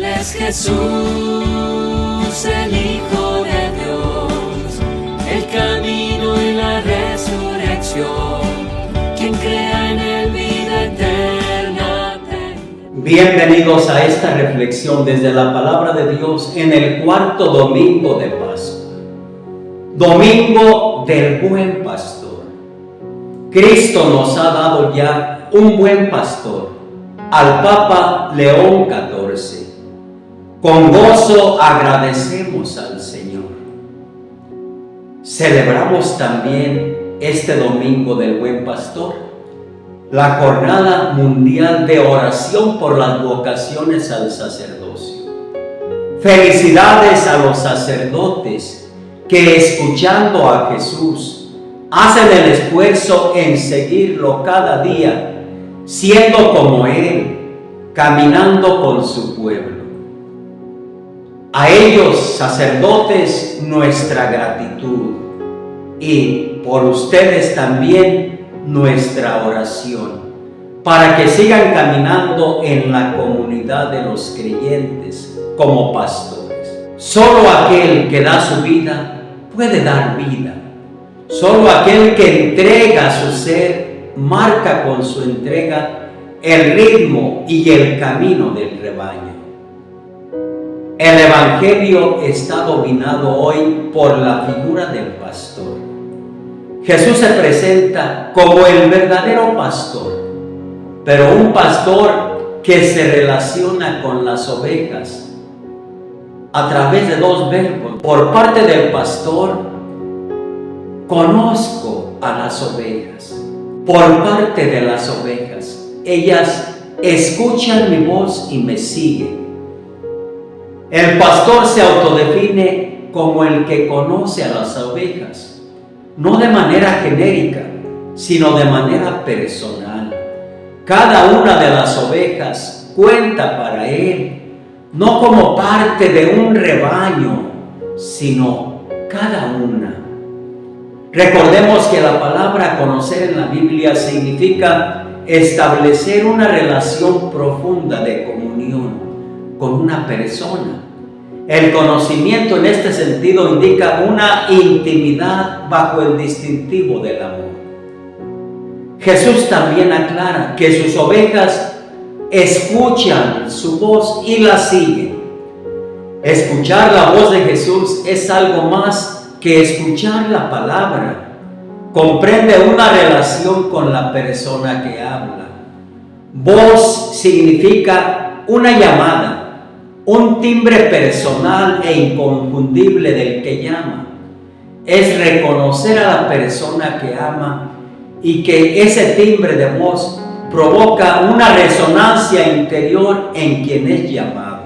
es Jesús, el Hijo de Dios, el camino y la resurrección. Quien crea en él, vida eterna tendrá. Bienvenidos a esta reflexión desde la palabra de Dios en el cuarto domingo de Pascua. Domingo del buen pastor. Cristo nos ha dado ya un buen pastor, al Papa León XIV. Con gozo agradecemos al Señor. Celebramos también este domingo del buen pastor, la jornada mundial de oración por las vocaciones al sacerdocio. Felicidades a los sacerdotes que, escuchando a Jesús, hacen el esfuerzo en seguirlo cada día, siendo como Él, caminando con su pueblo. A ellos, sacerdotes, nuestra gratitud, y por ustedes también nuestra oración, para que sigan caminando en la comunidad de los creyentes como pastores. Solo aquel que da su vida puede dar vida. Solo aquel que entrega su ser marca con su entrega el ritmo y el camino del rebaño. El Evangelio está dominado hoy por la figura del pastor. Jesús se presenta como el verdadero pastor, pero un pastor que se relaciona con las ovejas a través de dos verbos. Por parte del pastor, conozco a las ovejas. Por parte de las ovejas, ellas escuchan mi voz y me siguen. El pastor se autodefine como el que conoce a las ovejas, no de manera genérica, sino de manera personal. Cada una de las ovejas cuenta para él, no como parte de un rebaño, sino cada una. Recordemos que la palabra conocer en la Biblia significa establecer una relación profunda de comunión con una persona. El conocimiento en este sentido indica una intimidad bajo el distintivo del amor. Jesús también aclara que sus ovejas escuchan su voz y la siguen. Escuchar la voz de Jesús es algo más que escuchar la palabra. Comprende una relación con la persona que habla. Voz significa una llamada, un timbre personal e inconfundible del que llama. Es reconocer a la persona que ama y que ese timbre de voz provoca una resonancia interior en quien es llamado.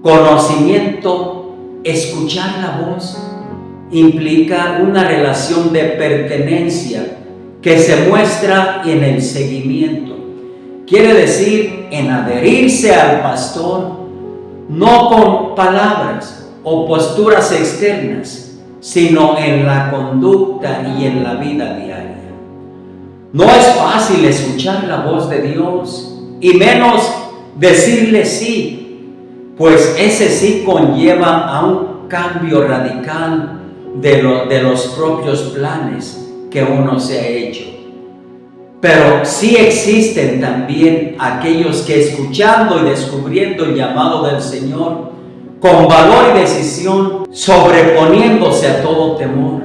Conocimiento, escuchar la voz, implica una relación de pertenencia que se muestra en el seguimiento. Quiere decir en adherirse al pastor, no con palabras o posturas externas, sino en la conducta y en la vida diaria. No es fácil escuchar la voz de Dios y menos decirle sí, pues ese sí conlleva a un cambio radical de los propios planes que uno se ha hecho. Pero sí existen también aquellos que, escuchando y descubriendo el llamado del Señor, con valor y decisión, sobreponiéndose a todo temor,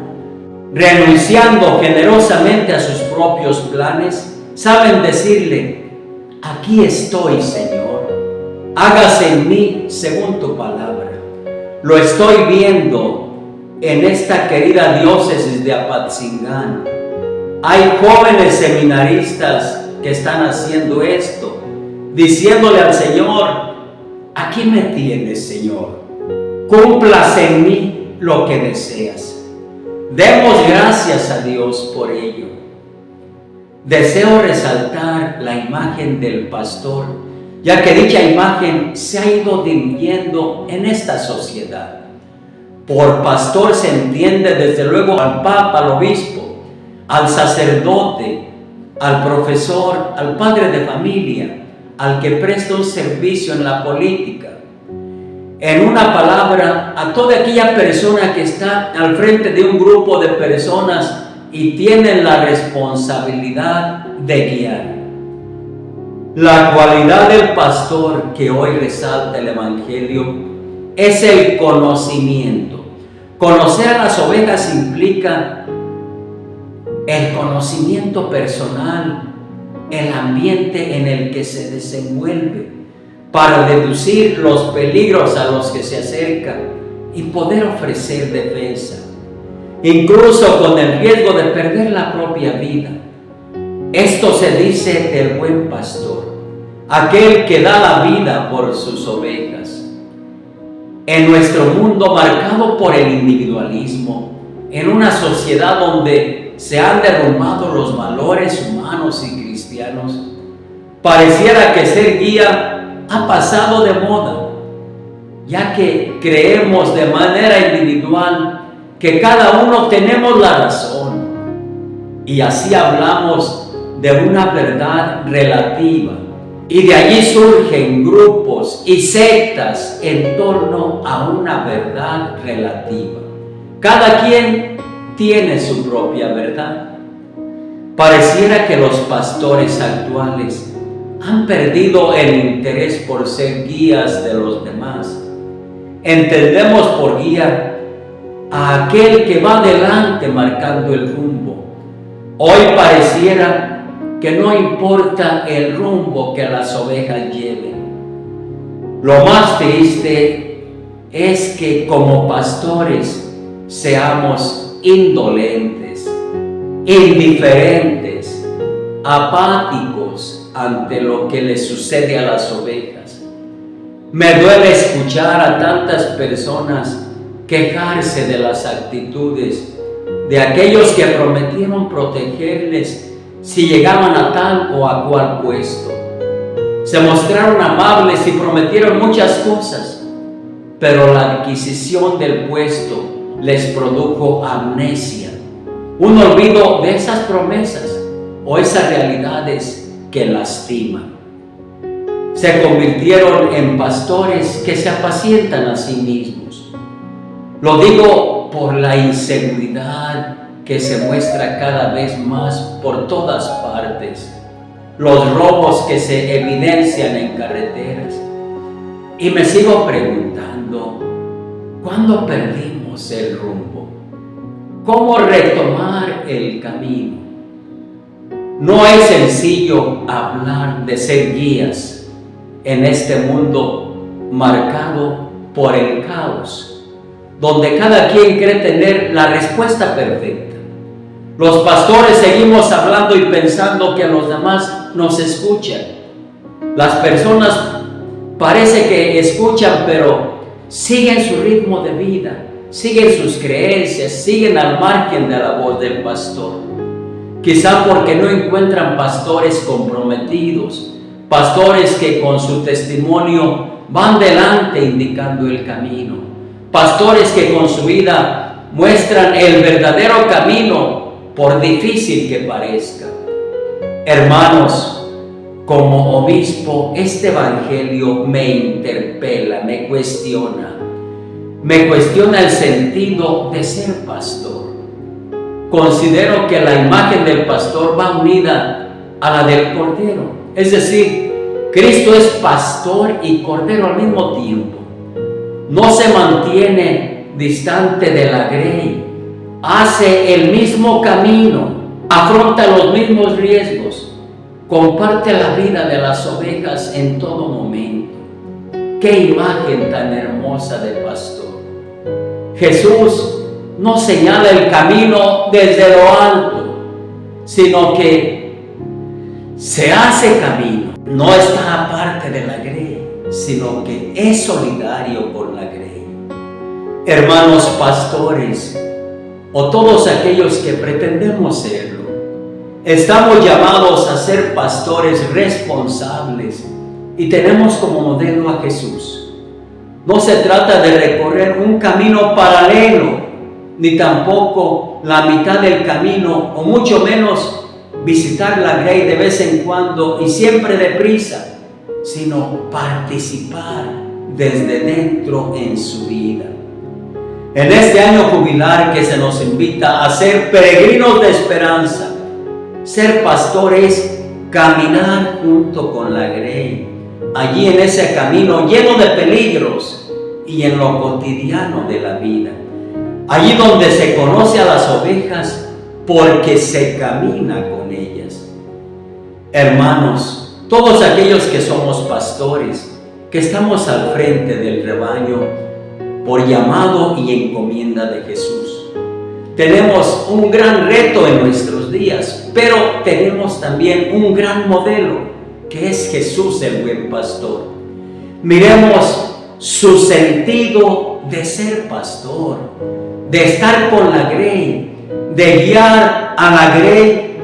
renunciando generosamente a sus propios planes, saben decirle: aquí estoy, Señor, hágase en mí según tu palabra. Lo estoy viendo en esta querida diócesis de Apatzingán. Hay jóvenes seminaristas que están haciendo esto, diciéndole al Señor: aquí me tienes, Señor, cúmplase en mí lo que deseas. Demos gracias a Dios por ello. Deseo resaltar la imagen del pastor, ya que dicha imagen se ha ido diluyendo en esta sociedad. Por pastor se entiende desde luego al Papa, al obispo, al sacerdote, al profesor, al padre de familia, al que presta un servicio en la política. En una palabra, a toda aquella persona que está al frente de un grupo de personas y tienen la responsabilidad de guiar. La cualidad del pastor que hoy resalta el Evangelio es el conocimiento. Conocer a las ovejas implica el conocimiento personal, el ambiente en el que se desenvuelve, para deducir los peligros a los que se acerca y poder ofrecer defensa, incluso con el riesgo de perder la propia vida. Esto se dice del buen pastor, aquel que da la vida por sus ovejas. En nuestro mundo marcado por el individualismo, en una sociedad donde se han derrumbado los valores humanos y cristianos, pareciera que ser guía ha pasado de moda, ya que creemos de manera individual que cada uno tenemos la razón, y así hablamos de una verdad relativa, y de allí surgen grupos y sectas en torno a una verdad relativa. Cada quien tiene su propia verdad. Pareciera que los pastores actuales han perdido el interés por ser guías de los demás. Entendemos por guía a aquel que va adelante marcando el rumbo. Hoy pareciera que no importa el rumbo que las ovejas lleven. Lo más triste es que como pastores seamos indolentes, indiferentes, apáticos ante lo que le sucede a las ovejas. Me duele escuchar a tantas personas quejarse de las actitudes de aquellos que prometieron protegerles si llegaban a tal o a cual puesto. Se mostraron amables y prometieron muchas cosas, pero la adquisición del puesto les produjo amnesia, un olvido de esas promesas o esas realidades que lastiman. Se convirtieron en pastores que se apacientan a sí mismos. Lo digo por la inseguridad que se muestra cada vez más por todas partes, los robos que se evidencian en carreteras. Y me sigo preguntando, ¿cuándo perdimos el rumbo? ¿Cómo retomar el camino? No es sencillo hablar de ser guías en este mundo marcado por el caos, donde cada quien cree tener la respuesta perfecta. Los pastores seguimos hablando y pensando que los demás nos escuchan. Las personas parece que escuchan, pero siguen su ritmo de vida, siguen sus creencias, siguen al margen de la voz del pastor. Quizá porque no encuentran pastores comprometidos, pastores que con su testimonio van delante indicando el camino, pastores que con su vida muestran el verdadero camino, por difícil que parezca. Hermanos, como obispo, este evangelio me interpela, me cuestiona el sentido de ser pastor. Considero que la imagen del pastor va unida a la del cordero, es decir, Cristo es pastor y cordero al mismo tiempo. No se mantiene distante de la grey, hace el mismo camino, afronta los mismos riesgos, comparte la vida de las ovejas en todo momento. ¡Qué imagen tan hermosa de pastor! Jesús no señala el camino desde lo alto, sino que se hace camino. No está aparte de la grey, sino que es solidario con la grey. Hermanos pastores, o todos aquellos que pretendemos serlo, estamos llamados a ser pastores responsables y tenemos como modelo a Jesús. No se trata de recorrer un camino paralelo, ni tampoco la mitad del camino, o mucho menos visitar la grey de vez en cuando y siempre deprisa, sino participar desde dentro en su vida. En este año jubilar que se nos invita a ser peregrinos de esperanza, ser pastores, caminar junto con la grey, allí en ese camino lleno de peligros y en lo cotidiano de la vida. Allí donde se conoce a las ovejas porque se camina con ellas. Hermanos, todos aquellos que somos pastores, que estamos al frente del rebaño, por llamado y encomienda de Jesús, tenemos un gran reto en nuestros días, pero tenemos también un gran modelo, que es Jesús el buen pastor. Miremos su sentido de ser pastor, de estar con la grey, de guiar a la grey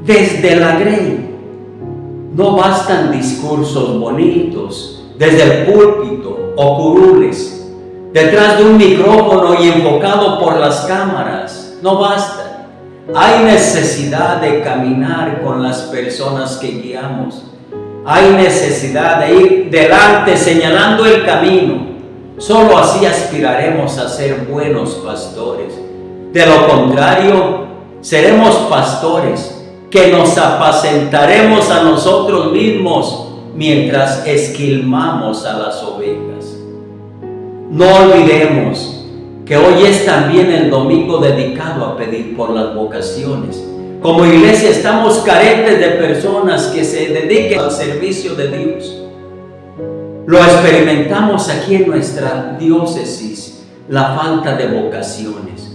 desde la grey. No bastan discursos bonitos desde el púlpito o curules, detrás de un micrófono y enfocado por las cámaras. No basta. Hay necesidad de caminar con las personas que guiamos. Hay necesidad de ir delante señalando el camino. Solo así aspiraremos a ser buenos pastores. De lo contrario, seremos pastores que nos apacentaremos a nosotros mismos mientras esquilmamos a las ovejas. No olvidemos que hoy es también el domingo dedicado a pedir por las vocaciones. Como iglesia estamos carentes de personas que se dediquen al servicio de Dios. Lo experimentamos aquí en nuestra diócesis, la falta de vocaciones.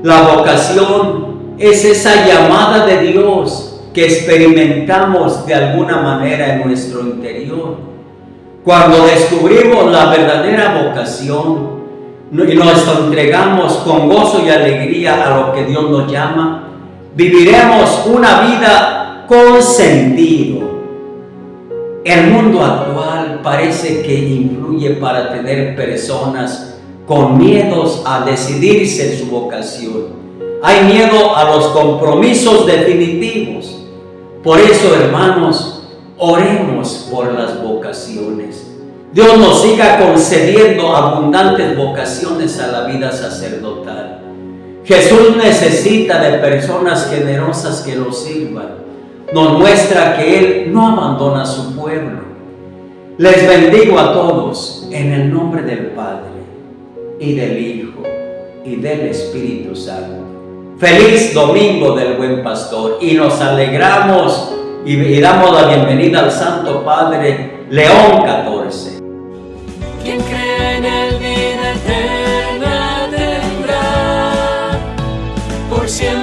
La vocación es esa llamada de Dios que experimentamos de alguna manera en nuestro interior. Cuando descubrimos la verdadera vocación y nos entregamos con gozo y alegría a lo que Dios nos llama, viviremos una vida con sentido. El mundo actual parece que influye para tener personas con miedos a decidirse en su vocación. Hay miedo a los compromisos definitivos. Por eso, hermanos, oremos por las vocaciones. Dios nos siga concediendo abundantes vocaciones a la vida sacerdotal. Jesús necesita de personas generosas que lo sirvan. Nos muestra que Él no abandona a su pueblo. Les bendigo a todos en el nombre del Padre, y del Hijo, y del Espíritu Santo. Feliz domingo del buen pastor, y nos alegramos y damos la bienvenida al Santo Padre León XIV. Quien cree en él vida eterna tendrá, por siempre